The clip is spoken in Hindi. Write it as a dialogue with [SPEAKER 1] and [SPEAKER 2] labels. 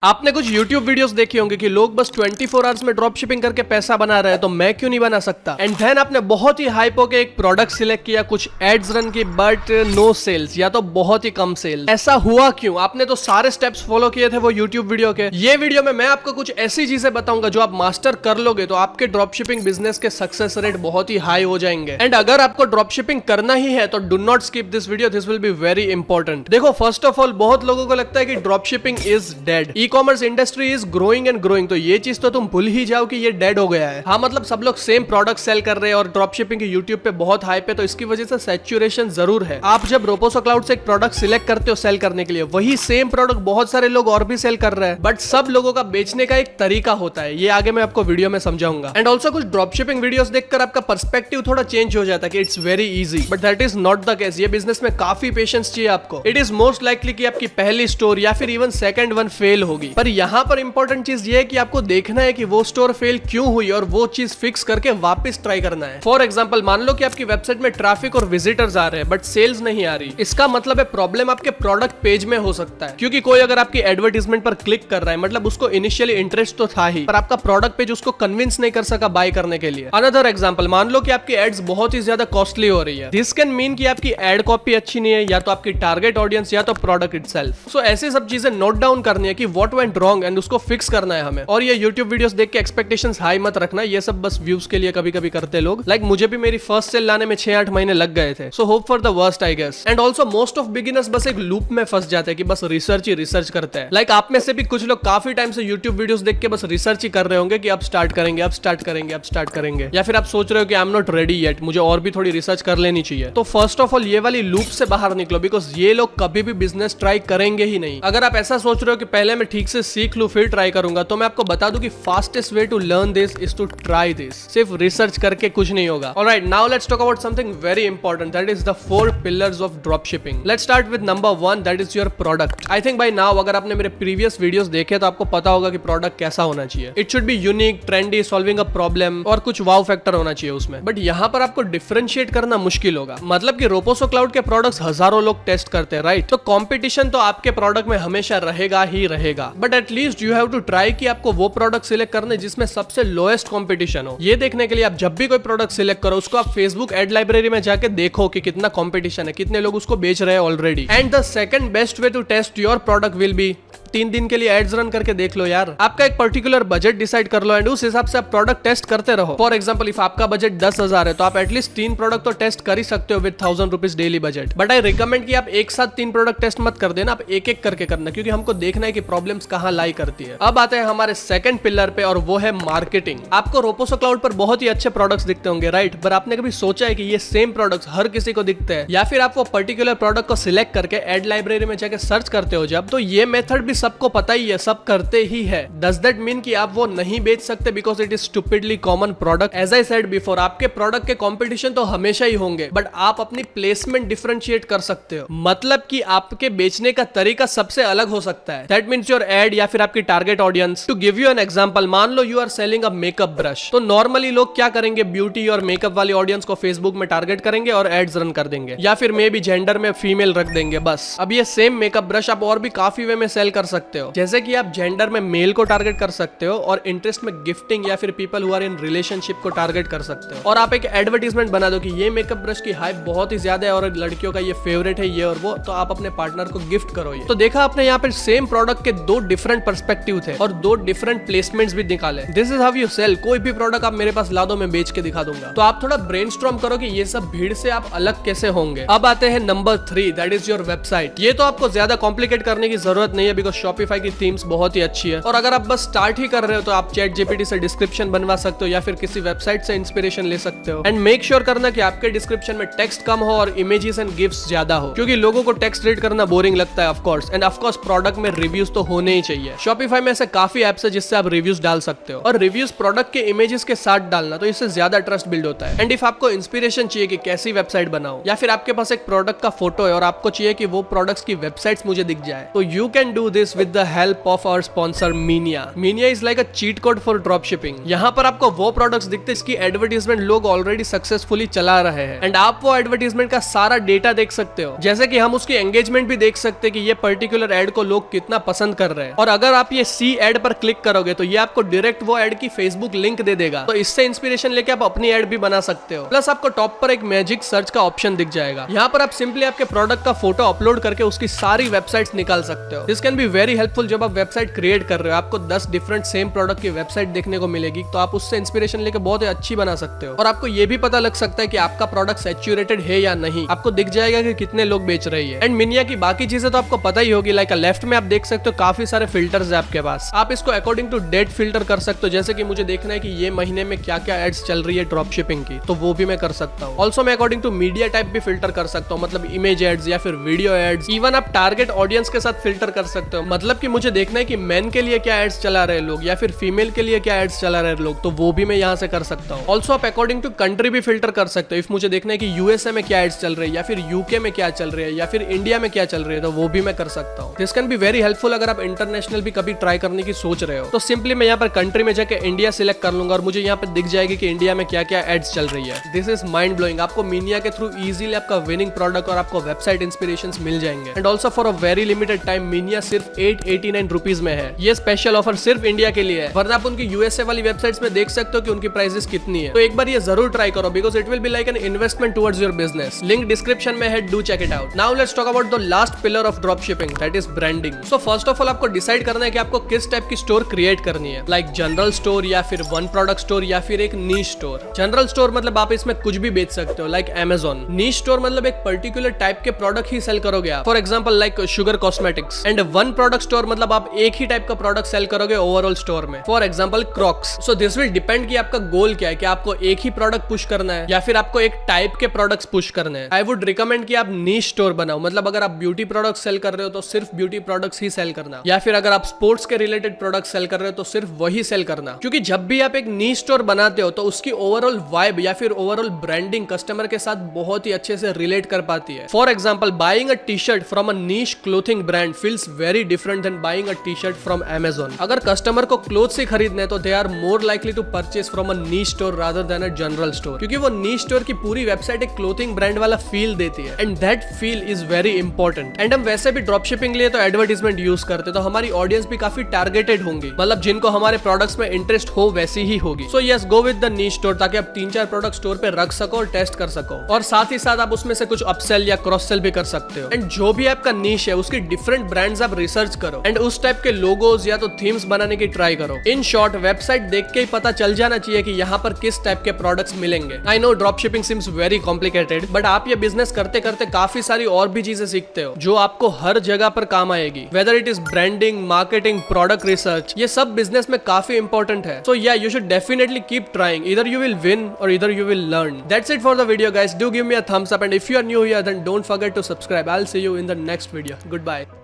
[SPEAKER 1] आपने कुछ YouTube वीडियोस देखी होंगे कि लोग बस 24 आवर्स में ड्रॉप शिपिंग करके पैसा बना रहे हैं, तो मैं क्यों नहीं बना सकता। एंड देन आपने बहुत ही हाइप होके एक प्रोडक्ट सिलेक्ट किया, कुछ एड्स रन की, बट नो सेल्स या तो बहुत ही कम सेल्स। ऐसा हुआ क्यों? आपने तो सारे स्टेप्स फॉलो किए थे वो YouTube वीडियो के। ये वीडियो में मैं आपको कुछ ऐसी चीजें बताऊंगा जो आप मास्टर कर लोगे तो आपके ड्रॉप शिपिंग बिजनेस के सक्सेस रेट बहुत ही हाई हो जाएंगे। एंड अगर आपको ड्रॉप शिपिंग करना ही है तो do not skip this video, this will be very important. देखो, फर्स्ट ऑफ ऑल बहुत लोगों को लगता है कि drop shipping is dead, e commerce industry is growing and growing, तो ये चीज तो तुम भूल ही जाओ कि ये डेड हो गया है। हाँ, मतलब सब लोग सेम प्रोडक्ट सेल कर रहे हैं और ड्रॉप शिपिंग की यूट्यूब पे बहुत हाइप है, तो इसकी वजह से सैचुरेशन जरूर है। आप जब रोपोसो क्लाउड से एक प्रोडक्ट सिलेक्ट करते हो सेल करने के लिए, वही सेम प्रोडक्ट बहुत सारे लोग और भी सेल कर रहे हैं, बट सब लोगों का बेचने का एक तरीका होता है। ये आगे मैं आपको वीडियो में समझाऊंगा। एंड ऑल्सो कुछ ड्रॉप शिपिंग वीडियोस देखकर आपका पर्सपेक्टिव थोड़ा चेंज हो जाता है कि it's very easy, but that is not the case. ये बिजनेस में काफी पेशेंस चाहिए आपको। इट इज मोस्ट लाइकली कि आपकी पहली स्टोर या फिर इवन सेकंड वन फेल होगी, पर यहाँ पर इंपॉर्टेंट चीज ये है कि आपको देखना है कि वो स्टोर फेल क्यों हुई और वो चीज फिक्स करके वापस ट्राई करना है। फॉर एग्जांपल, मान लो कि आपकी वेबसाइट में ट्रैफिक और विजिटर्स आ रहे हैं बट सेल्स नहीं आ रही। इसका मतलब है प्रॉब्लम आपके प्रोडक्ट पेज में हो सकता है, क्योंकि कोई अगर आपकी एडवर्टाइजमेंट पर क्लिक कर रहा है, मतलब उसको इनिशियली इंटरेस्ट तो था ही, पर आपका प्रोडक्ट पेज उसको कन्विंस नहीं कर सका बाय करने के लिए। अनदर एग्जांपल, मान लो कि आपकी एड्स बहुत ही ज्यादा कॉस्टली हो रही है। दिस कैन मीन कि आपकी एड कॉपी अच्छी नहीं है, या तो आपकी टारगेट ऑडियंस, या तो प्रोडक्ट इटसेल्फ। सो ऐसी सब चीजें नोट डाउन करनी है कि व्हाट वेंट रॉन्ग एंड उसको फिक्स करना है हमें। और ये यूट्यूब वीडियोस देख के एक्सपेक्टेशंस हाई मत रखना, ये सब बस व्यूज के लिए कभी कभी करते लोग। लाइक मुझे भी मेरी फर्स्ट सेल लाने में 6-8 महीने लग गए थे। So hope for the worst I guess. And also most of beginners बस एक लूप में फंस जाते हैं कि बस रिसर्च ही रिसर्च करते हैं। लाइक आप में से भी कुछ लोग काफी टाइम से यूट्यूब वीडियोस देख के बस रिसर्च ही कर रहे होंगे कि अब स्टार्ट करेंगे, अब स्टार्ट करेंगे, अब स्टार्ट करेंगे, या फिर आप सोच रहे हो कि I am not ready yet, मुझे और भी थोड़ी रिसर्च कर लेनी चाहिए। तो फर्स्ट ऑफ ऑल ये वाली लूप से बाहर निकलो, बिकॉज ये लोग कभी भी बिजनेस ट्राई करेंगे ही नहीं। अगर आप ऐसा सोच रहे हो कि पहले मैं ठीक से सीख लूं फिर ट्राई करूंगा, तो मैं आपको बता दूं कि fastest way to learn this is to try this. सिर्फ रिसर्च करके कुछ नहीं होगा। Alright, now let's talk about something very important, that is the 4 pillars of drop shipping. Let's start with number 1, that is your product. I think by now अगर आपने मेरे प्रीवियस वीडियोस देखे तो आपको पता होगा कि प्रोडक्ट कैसा होना चाहिए। It should be unique, trendy, solving a problem, और कुछ वाव फैक्टर होना चाहिए उसमें। बट यहाँ पर आपको डिफरेंशिएट करना मुश्किल होगा। मतलब कि रोपोसो क्लाउड के प्रोडक्ट्स हजारों लोग टेस्ट करते हैं, राइट? तो कंपटीशन तो आपके प्रोडक्ट में हमेशा रहेगा ही रहेगा, but at least you have to try कि आपको वो प्रोडक्ट सिलेक्ट करने जिसमें सबसे लोएस्ट कंपटीशन हो। ये देखने के लिए आप जब भी कोई प्रोडक्ट सिलेक्ट करो, उसको आप फेसबुक एड लाइब्रेरी में जाके देखो कि कितना कंपटीशन है, कितने लोग उसको बेच रहे हैं already. And the second best way to test your product will be 3 दिन के लिए एड्स रन करके देख लो यार। आपका एक पर्टिकुलर बजट डिसाइड कर लो एंड उस हिसाब से आप प्रोडक्ट टेस्ट करते रहो। फॉर एग्जांपल, इफ आपका बजट 10,000 है तो आप एटलीस्ट 3 प्रोडक्ट तो टेस्ट कर ही सकते हो with 1000 rupees daily budget. But I recommend कि आप एक साथ 3 प्रोडक्ट टेस्ट मत कर देना, आप एक एक करके करना, क्योंकि हमको देखना है कि प्रॉब्लम्स कहाँ लाई करती है। अब आते हैं हमारे सेकंड पिलर पे, और वो है मार्केटिंग। आपको रोपोसो क्लाउड पर बहुत ही अच्छे प्रोडक्ट्स दिखते होंगे, राइट? पर आपने कभी सोचा है कि ये सेम प्रोडक्ट्स हर किसी को दिखते हैं? या फिर आप वो पर्टिकुलर प्रोडक्ट को सिलेक्ट करके एड लाइब्रेरी में जाके सर्च करते हो जब, तो ये मेथड भी सबको पता ही है, सब करते ही है। डज दैट मीन कि आप वो नहीं बेच सकते because it is stupidly common product? As I said before, आपके प्रोडक्ट के कंपटीशन तो हमेशा ही होंगे, बट आप अपनी प्लेसमेंट डिफरेंशिएट कर सकते हो। मतलब कि आपके बेचने का तरीका सबसे अलग हो सकता है। दैट मीन्स योर एड या फिर आपकी target audience. To give you an example, मान लो you are selling a makeup brush, तो नॉर्मली लोग क्या करेंगे, ब्यूटी और मेकअप वाली ऑडियंस को फेसबुक में टारगेट करेंगे और एड्स रन कर देंगे, या फिर मे बी जेंडर में फीमेल रख देंगे बस। अब ये सेम मेकअप ब्रश आप और भी काफी वे में सेल कर सकते हो, जैसे कि आप जेंडर में मेल को टारगेट कर सकते हो और इंटरेस्ट में गिफ्टिंग या फिर people who are in relationship को टारगेट कर सकते हो। और आप एक एडवर्टाइजमेंट बना दो कि ये मेकअप ब्रश की हाइप बहुत ही ज्यादा है और लड़कियों का ये फेवरेट है, ये और वो, तो आप अपने पार्टनर को गिफ्ट करो ये। तो देखा आपने, यहाँ पे सेम प्रोडक्ट के 2 डिफरेंट पर्सपेक्टिव थे और 2 डिफरेंट प्लेसमेंट्स भी निकाले। This is how you sell. कोई भी प्रोडक्ट आप मेरे पास ला दो, मैं बेच के दिखा दूंगा। तो आप थोड़ा ब्रेनस्टॉर्म करो कि ये सब भीड़ से आप अलग कैसे होंगे। अब आते हैं number 3, that is your website. ये तो आपको ज्यादा कॉम्प्लिकेट करने की जरूरत नहीं है, बिकॉज शॉपिफाई की थीम्स बहुत ही अच्छी है। और अगर आप बस स्टार्ट ही कर रहे हो तो आप चैट जीपीटी से डिस्क्रिप्शन बनवा सकते हो या फिर किसी वेबसाइट से इंस्पिरेशन ले सकते हो। एंड मेक श्योर करना कि आपके डिस्क्रिप्शन में टेक्स्ट कम हो और इमेजेस एंड गिफ्ट्स ज्यादा हो, क्योंकि लोगों को टेक्स्ट रीड करना बोरिंग लगता है of course. End of course product में रिव्यूज तो होने ही चाहिए। शॉपिफाई में ऐसे काफी एप्स है जिससे आप रिव्यूज डाल सकते हो, और रिव्यूज प्रोडक्ट के इमेजेस के साथ डालना, तो इससे ज्यादा ट्रस्ट बिल्ड होता है। एंड इफ आपको इंस्पिरेशन चाहिए कि कैसी वेबसाइट बनाओ, या फिर आपके पास एक प्रोडक्ट का फोटो है और आपको चाहिए कि वो प्रोडक्ट्स की वेबसाइट्स मुझे दिख जाए, तो you can do this this with the help of our sponsor Minia. Minia is like a cheat code for dropshipping. यहाँ पर आपको वो प्रोडक्ट्स दिखते हैं जिसकी एडवर्टीजमेंट लोग ऑलरेडी सक्सेसफुली चला रहे हैं एंड आप वो एडवर्टीजमेंट का सारा डेटा देख सकते हो, जैसे कि हम उसकी एंगेजमेंट भी देख सकते हैं कि ये पर्टिकुलर एड को लोग कितना पसंद कर रहे हैं। और अगर आप ये सी एड पर क्लिक करोगे तो ये आपको डायरेक्ट वो एड की फेसबुक लिंक दे देगा, तो इससे इंस्पिरेशन लेके आप अपनी एड भी बना सकते हो। प्लस आपको टॉप पर एक मैजिक सर्च का ऑप्शन दिख जाएगा, यहाँ पर आप सिंपली आपके प्रोडक्ट का फोटो अपलोड करके उसकी सारी वेबसाइट्स निकाल सकते हो। This can be very helpful जब आप वेबसाइट क्रिएट कर रहे हो, आपको 10 डिफरेंट सेम प्रोडक्ट की वेबसाइट देखने को मिलेगी, तो आप उससे इंस्पिरेशन लेके बहुत ही अच्छी बना सकते हो। और आपको ये भी पता लग सकता है कि आपका प्रोडक्ट सैचुरेटेड है या नहीं, आपको दिख जाएगा कि कितने लोग बेच रही है। एंड मिनिया की बाकी चीजें तो आपको पता ही होगी, लाइक लेफ्ट में आप देख सकते हो काफी सारे फिल्टर्स है आपके पास, आप इसको अकॉर्डिंग टू डेट फिल्टर कर सकते हो, जैसे कि मुझे देखना है कि ये महीने में क्या क्या एड्स चल रही है ड्रॉप शिपिंग की, तो वो भी मैं कर सकता हूँ। ऑल्सो मैं अकॉर्डिंग टू मीडिया टाइप भी फिल्टर कर सकता हूँ, मतलब इमेज एड्स या फिर वीडियो एड्स, इवन आप टारगेट ऑडियंस के साथ फिल्टर कर सकते हो, मतलब कि मुझे देखना है कि मेन के लिए क्या एड्स चला रहे लोग या फिर फीमेल के लिए क्या एड्स चला रहे लोग, तो वो भी मैं यहाँ से कर सकता हूँ। ऑल्सो आप अकॉर्डिंग टू कंट्री भी फिल्टर कर सकते हो, इफ मुझे देखना है कि यूएसए में क्या एड्स चल रही है या फिर यूके में क्या चल रही है या फिर इंडिया में क्या चल रही है, तो वो भी मैं कर सकता हूँ। This can be very helpful अगर आप इंटरनेशनल भी कभी ट्राई करने की सोच रहे हो, तो सिंपली मैं यहाँ पर कंट्री में जाकर इंडिया सिलेक्ट कर लूंगा और मुझे यहाँ पर दिख जाएगी कि इंडिया में क्या क्या एड्स चल रही है। This is mind blowing. आपको मिनिया के थ्रू इजीली आपका विनिंग प्रोडक्ट और आपको वेबसाइट इंस्पिरेशंस मिल जाएंगे। And also for a very limited time Minea सिर्फ 889 रुपीज में है। ये स्पेशल ऑफर सिर्फ इंडिया के लिए है, वरना आप उनकी यूएसए वाली वेबसाइट्स में देख सकते हो कि उनकी प्राइसेस कितनी है। तो एक बार ये जरूर ट्राई करो, because it will be like an investment towards your business. Link description में है, do check it out. Now let's talk about the last pillar of drop shipping, that is branding. So first of all आपको डिसाइड करना है कि आपको किस टाइप की स्टोर क्रिएट करनी है, लाइक जनरल स्टोर या फिर वन प्रोडक्ट स्टोर या फिर एक नीश स्टोर। जनरल स्टोर मतलब आप इसमें कुछ भी बेच सकते हो, लाइक अमेजॉन। नीश स्टोर मतलब एक पर्टिकुलर टाइप के प्रोडक्ट ही सेल करोगे आप, for example like sugar cosmetics. And one product store मतलब आप एक ही टाइप का प्रोडक्ट सेल करोगे ओवरऑल स्टोर में, for example Crocs. So this will depend कि आपका गोल क्या है, कि आपको एक ही प्रोडक्ट पुश करना है या फिर आपको एक टाइप के प्रोडक्ट्स पुश करने हैं। आई वुड रिकमेंड कि आप नीश स्टोर बनाओ, मतलब अगर आप ब्यूटी प्रोडक्ट सेल कर रहे हो तो सिर्फ ब्यूटी प्रोडक्ट्स ही सेल करना, या फिर अगर आप स्पोर्ट्स के रिलेटेड प्रोडक्ट सेल कर रहे हो तो सिर्फ वही सेल करना। क्योंकि जब भी आप एक नीश स्टोर बनाते हो तो उसकी ओवरऑल वाइब या फिर ओवरऑल ब्रांडिंग कस्टमर के साथ बहुत ही अच्छे से रिलेट कर पाती है। For example buying a T shirt from a niche clothing brand feels very different than buying a T shirt from Amazon. अगर कस्टमर को क्लोथ से खरीदने तो they are more likely to purchase from a niche store rather than a general store, क्योंकि वो नीश स्टोर की पूरी वेबसाइट एक क्लोथिंग ब्रांड वाला फील देती है, and that feel is very important. And हम वैसे भी ड्रॉप शिपिंग लिए तो एडवर्टीजमेंट यूज करते, तो हमारी ऑडियंस भी काफी टारगेटेड होंगी, मतलब जिनको हमारे प्रोडक्ट्स में इंटरेस्ट हो वैसी ही होगी। So yes, go with the niche store, ताकि आप 3-4 प्रोडक्ट स्टोर पे रख सको और टेस्ट कर सको, और साथ ही साथ आप उसमें से कुछ अपसेल या क्रॉस सेल भी कर सकते हो। एंड जो भी आपका नीश है उसकी डिफरेंट ब्रांड्स आप रिसर्च करो एंड उस टाइप के लोगोज या तो थीम्स बनाने की ट्राई करो। इन शॉर्ट वेबसाइट देख के ही पता चल जाना चाहिए कि यहाँ पर किस टाइप के प्रोडक्ट्स मिलेंगे। I know drop shipping seems very complicated, but आप ये बिजनेस करते करते काफी सारी और भी चीजें सीखते हो जो आपको हर जगह पर काम आएगी, whether it is branding, marketing, product research, ये सब बिजनेस में काफी इंपॉर्टेंट है। सो या you should definitely keep trying, either you will win or either you will learn. That's it for the video guys. Do give me a thumbs up, and if you are new here then don't forget to subscribe. I'll see you in the next video. Goodbye.